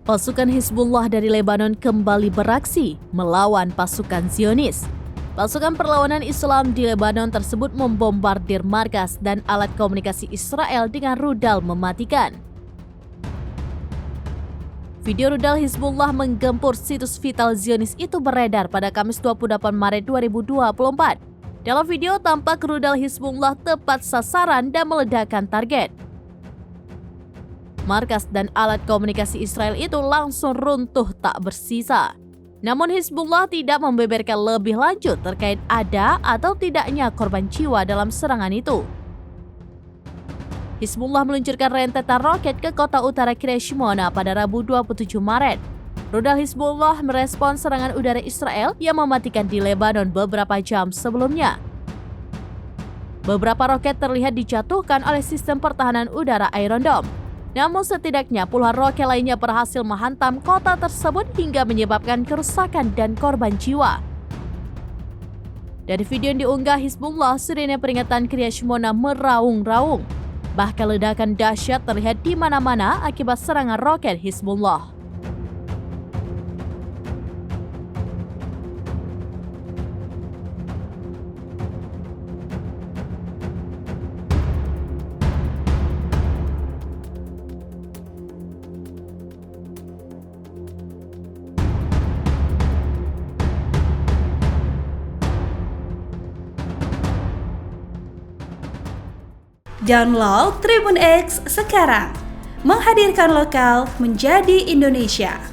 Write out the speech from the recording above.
Pasukan Hizbullah dari Lebanon kembali beraksi melawan pasukan Zionis. Pasukan perlawanan Islam di Lebanon tersebut membombardir markas dan alat komunikasi Israel dengan rudal mematikan. Video rudal Hizbullah menggempur situs vital Zionis itu beredar pada Kamis 28 Maret 2024. Dalam video tampak rudal Hizbullah tepat sasaran dan meledakkan target. Markas dan alat komunikasi Israel itu langsung runtuh tak bersisa. Namun Hizbullah tidak membeberkan lebih lanjut terkait ada atau tidaknya korban jiwa dalam serangan itu. Hizbullah meluncurkan rentetan roket ke kota utara Kiryat Shmona pada Rabu 27 Maret. Rudal Hizbullah merespons serangan udara Israel yang mematikan di Lebanon beberapa jam sebelumnya. Beberapa roket terlihat dijatuhkan oleh sistem pertahanan udara Iron Dome. Namun setidaknya puluhan roket lainnya berhasil menghantam kota tersebut hingga menyebabkan kerusakan dan korban jiwa. Dari video yang diunggah Hizbullah, sirine peringatan Kiryat Shmona meraung-raung. Bahkan ledakan dahsyat terlihat di mana-mana akibat serangan roket Hizbullah. Download Tribun X sekarang, menghadirkan lokal menjadi Indonesia.